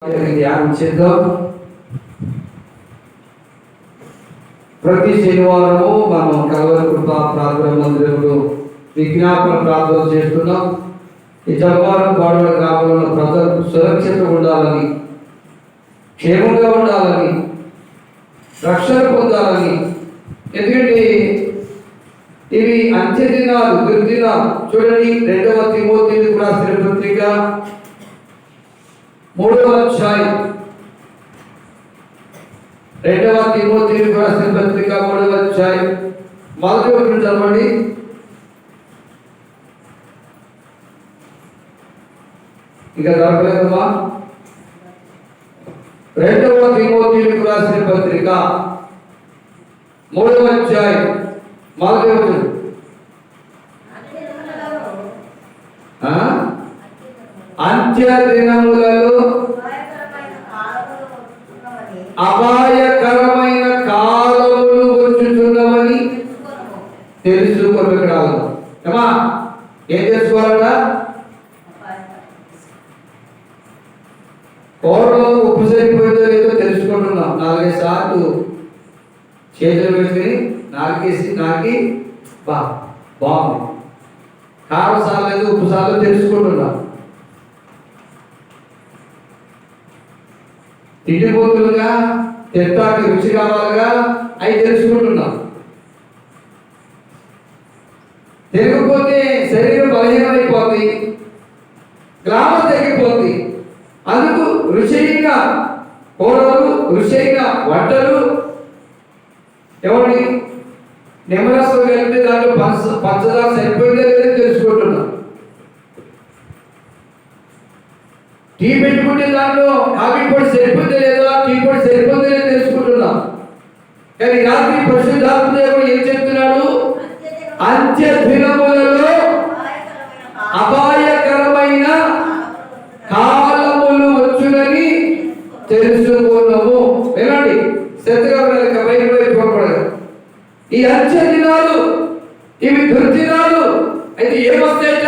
ధ్యానం చేద్దాం. ప్రతి శనివారము మనం కల్వరి కృపా ప్రార్థన మందిరంలో విజ్ఞాపన ప్రార్థన చేస్తున్నాం. ఈ జగవారం గోడల గ్రామంలో ప్రజలకు సురక్షిత ఉండాలని, క్షేమంగా ఉండాలని, రక్షణ పొందాలని. ఎందుకంటే ఇవి అంత్య దినాలు, దుర్దినాలు. చూడండి, 2వ తిమోతికి రాసిన పత్రిక 3వ అధ్యాయం, 2వ తిమోతికి రాసిన పత్రిక 3వ అధ్యాయం మొదటి వచనం చదవండి. ఇక దొరకలేదమ్మా. 2వ తిమోతికి రాసిన పత్రిక 3వ అధ్యాయం మొదటి వచనం. అంత్య దినములలో అపాయకరమైన కాలములు వచ్చుచున్నవని తెలుసుకొనగలరు. ఏమా, ఏం తెలుసుకోవాలట? పూర్వం ఉప్పు సరిపోయిందో లేదో తెలుసుకుంటున్నాం. 4-5 సార్లు చేతులు వేసుకుని నాలుగేసి నాకి బాగుంది, కారం సార్లేదు, ఉప్పు సార్లు తెలుసుకుంటున్నాం. తిండిపోతులుగా తింటానికి రుచి కావాలిగా, అవి తెలుసుకుంటున్నాం. తిరగకపోతే శరీరం బలహీనమైపోతుంది, గ్రామం తగ్గిపోతుంది. అందుకు రుచైన కూరలు, రుచైన వంటలు. ఎవరి నిమ్మరసం కలిపితే దాంట్లో పంచదార సరిపోయిందో లేదో తెలుసుకుంటున్నాం. టీ పెట్టుకుంటే దాంట్లో కాఫీ పొడి సరిపోతే లేదా, టీ పొడి సరిపోతే లేదో తెలుసుకుంటున్నాం. కానీ రాత్రి పరిశుద్ధాత్మ దేవుడు ఏం చెప్తున్నాడు? అంత్య దినములలో అపాయకరమైన కాలములు వచ్చునని తెలుసుకున్నాము. వినండి, శ్రద్ధగా వినాలి, బయట చూడకూడదు. ఈ అంత్య దినాలు ఇవి దుర్దినాలు. అయితే ఏమొస్తాయట?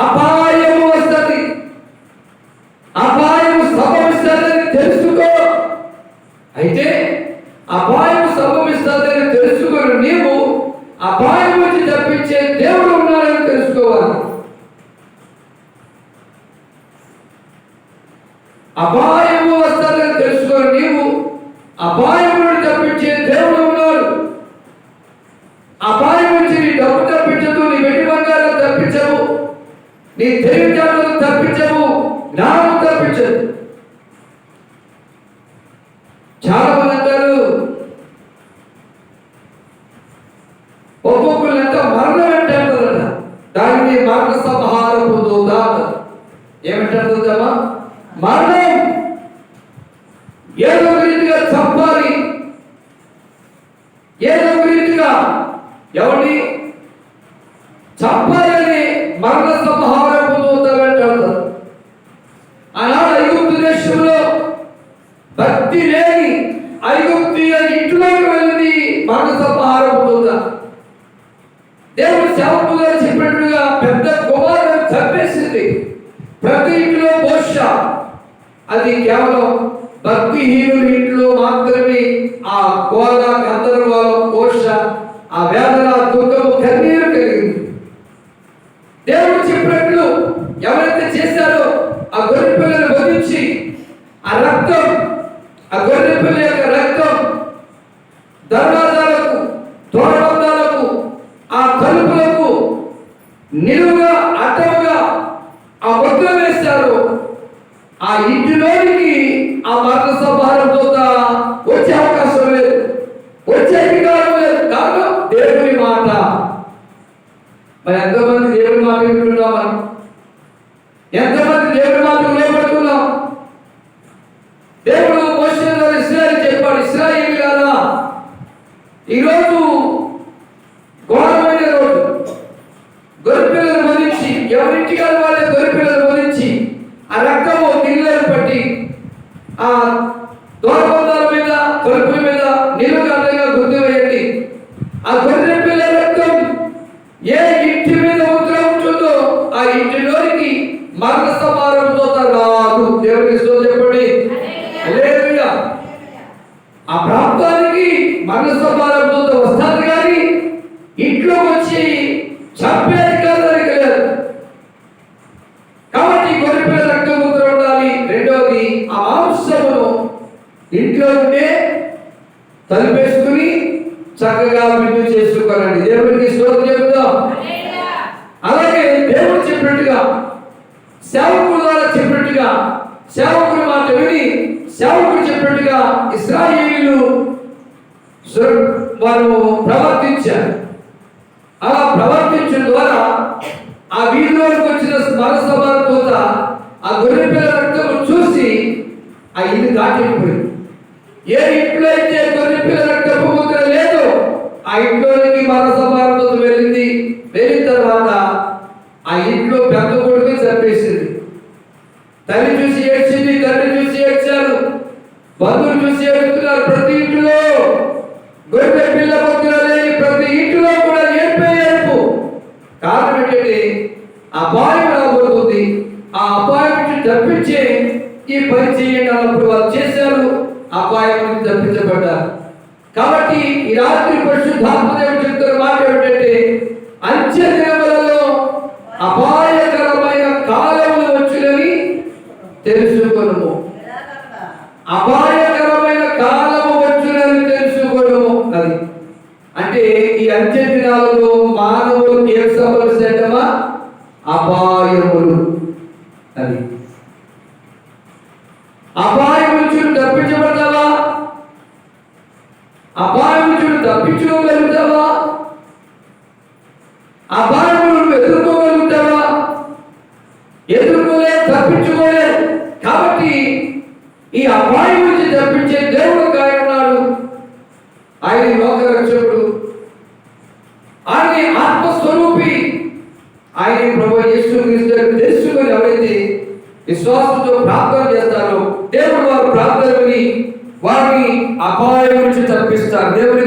అపాయము వస్తుంది, అపాయము సంభవిస్తుందని తెలుసుకో. అయితే అపాయం సంభవిస్తుందని తెలుసుకొని నీవు అపాయం నుంచి తప్పించే దేవుడు ఉన్నాడని తెలుసుకోవాలి. అపాయము వస్తుందని తెలుసుకొని నీవు అపాయం నుండి తప్పించే దేవుడు ఉన్నాడు. అపాయం నుంచి నీ డబ్బు తప్పించదు, నీ వెండి బంగారం తప్పించవు, నీ తెలివితేటలు తప్పించవు, జ్ఞానం తప్పించదు. చాలా మంది అంటారు, ఒక్కొక్కళ్ళంతా మరణం ఏంటంటారట. దాన్ని మరణ సంహారపు దూత ఏమంటారు? మరణం ఏదో రీతిగా చంపాలి, ఏదో రీతిగా ఎవరిని చంపాలని మరణ సంహారపు దూత అంటారు. ఆనాడు ఐగుప్తు దేశంలో భక్తి లేని ఐగుప్తీయ ఇంట్లోకి వెళ్ళింది మరణ సంహారపు దూత. దేవుడు సేవకులుగా చెప్పినట్టుగా పెద్ద కుమారుడు చంపేసింది. ప్రతి ఇంట్లో పోష. అది కేవలం భక్తిహీనుల ఇంట్లో మాత్రమే ఆ గోళ, గందరగోళం, పోష, ఆ వేదన, దుఃఖము, కన్నీరు కలిగింది. దేవుడు చెప్పినట్లు ఎవరైతే చేశారో ఆ గొర్రె పిల్లను వధించి ఆ రక్తం, ఆ గొర్రె పిల్ల యొక్క రక్తం దర్వాజాలకు, ద్వారబంధాలకు, ఆ తలుపులకు నిలువుగా, అడ్డముగా ఆ ముద్ర వేశారు. ఆ ఇంటిలోనికి ఆ మరణ సంహారం దూత వచ్చే అవకాశం లేదు, వచ్చే అధికారం లేదు. కారణం దేవుని మాట. మరి ఎంతమంది దేవుని మాట వింటున్నాం? మనం ఎంతమంది దేవుని మాట నిలబడుతున్నాం? దేవుడు మోషే ద్వారా ఇశ్రాయేలు చెప్పాడు, ఇశ్రాయేలీయులారా, ఈరోజు ఘోరమైన రోజు. గొర్రెపిల్లను వధించి, ఎవరింటికి వాళ్ళే గొర్రెపిల్లను వధించి ఆ రక్తము నీళ్ళను పట్టి ఆ దూరబంధాల మీద, తలుపుల మీద నిలువుగా అడ్డంగా గుర్తు వేయండి. ఆ గొర్రె పిల్ల రక్తం ఏ ఇంటి మీద ముద్ర ఉంటుందో ఆ ఇంటిలోనికి మరణ సంహారం దూత రాదు. దేవునికి స్తోత్రం చెప్పండి. హల్లెలూయా. ఆ ప్రాంతానికి మరణ సంహారం దూత వస్తాడు కానీ ఇంట్లోకి వచ్చి చంపే అధికారం లేదు. కాబట్టి గొర్రెపిల్ల రక్తముద్ర ఉండాలి. రెండవది, ఆ మాంసమును ఇంట్లో ఉంటే తలిపేసుకుని చక్కగా విందు చేసుకోవాలండి. దేవునికి స్తోత్రం చెబుదాం. అలాగే దేవుడు చెప్పినట్టుగా, సేవకుల ద్వారా చెప్పినట్టుగా, సేవకుల మాట విని సేవకుడు చెప్పినట్టుగా ఇశ్రాయేలీయులు వారు ప్రవర్తించారు. అలా ప్రవర్తించడం ద్వారా ఆ వీధిలోకి వచ్చిన మరణ సంహారం దూత ఆ గొర్రెపిల్ల రక్తము చూసి ఆ ఇల్లు దాటిపోయింది. ఏ ఇంట్లో అయితే గొర్రెపిల్ల రక్తపు ముద్ర లేదో ఆ ఇంట్లోనికి మరణ సంహారం దూత వెళ్ళింది. వెళ్ళిన తర్వాత ఆ ఇంట్లో పెద్ద కొడుకు చంపేసింది. తల్లి చూసి ఏడ్చింది, తండ్రి చూసి ఏడ్చారు, బంధువులు చూసి ఏడుస్తున్నారు. ప్రతి ఇంట్లో గొర్రె పిల్ల ముద్ర లేని ప్రతి ఇంట్లో కూడా ఏడుపు. కారణం ఏంటంటే అపాయం రాబోతుంది. ఆ అపాయం నుంచి తప్పించే ఈ పని చేయండి అన్నప్పుడు వాళ్ళు చేశారు. అపాయం నుంచి తప్పించబడ్డారు. కాబట్టి ఈ రాత్రి పరిశుద్ధాత్మ దేవుడు చెప్తున్న మాట ఏమిటంటే, అంత్య దినములలో అపాయకరమైన కాలములు వచ్చునని తెలుసుకొనుము. అపాయకరమైన కాలము వచ్చునని తెలుసుకొనుము. అది అంటే ఈ అంత్య దినాలలో మానవులు ఏం సంభవిస్తాయమ్మా? అపాయములు. అది అపాయం నుంచి తప్పించబడతావా? అపాయం నుంచి తప్పించుకోగలుగుతావా? అపాయములను ఎదుర్కోగలుగుతావా? ఎదుర్కోలే, తప్పించుకోలే. కాబట్టి ఈ అపాయం నుంచి తప్పించే దేవుడు ఆయన ఉన్నాడు. ఆయన లోక రక్షకుడు, ఆయన ఆత్మస్వరూపి, ఆయన ప్రభు యేసు క్రీస్తుని తెలుసుకొని ఎవరైతే విశ్వాసంతో ప్రార్థన చేస్తారో దేవుడు వారి ప్రార్థన విని వారిని అపాయం నుంచి తప్పిస్తారు. దేవుని